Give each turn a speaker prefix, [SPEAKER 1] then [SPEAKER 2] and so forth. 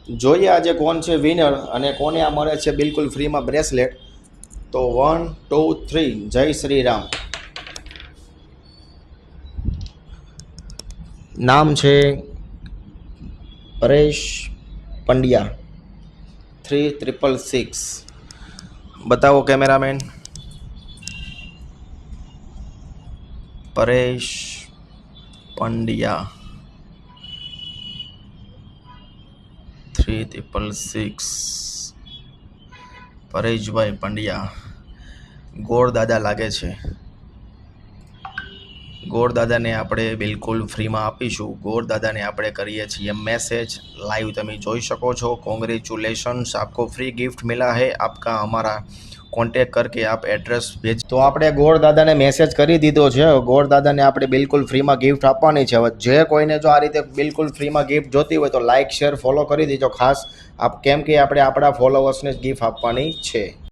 [SPEAKER 1] જોઈએ આજે કોણ છે વિનર અને કોને આ મળે છે બિલકુલ ફ્રીમાં બ્રેસલેટ. તો 1 2 3 જય શ્રી રામ. નામ છે પરેશ પંડ્યા 3666. બતાવો કેમેરામેન. પરેશ પંડ્યા 3666. પરેશભાઈ પંડ્યા. ગોળ દાદા લાગે છે. ગોળ દાદાને આપણે બિલકુલ ફ્રીમાં આપીશું. ગોળ દાદાને આપણે કરીએ છીએ मैसेज लाइव. તમે જોઈ શકો છો. કોંગ્रेचुलेशंस, आपको फ्री गिफ्ट मिला है. आपका हमारा કોન્ટેક્ટ કરકે આપ એડ્રેસ ભેજ. તો આપણે ગોળ દાદાને મેસેજ કરી દીધો છે. ગોળ દાદાને આપણે બિલકુલ ફ્રીમાં ગિફ્ટ આપવાની છે. હવે જે કોઈને જો આ રીતે બિલકુલ ફ્રીમાં ગિફ્ટ જોતી હોય તો લાઇક શેર ફોલો કરી દીજો ખાસ. આપ કેમ કે આપણે આપણા ફોલોવર્સને જ ગિફ્ટ આપવાની છે.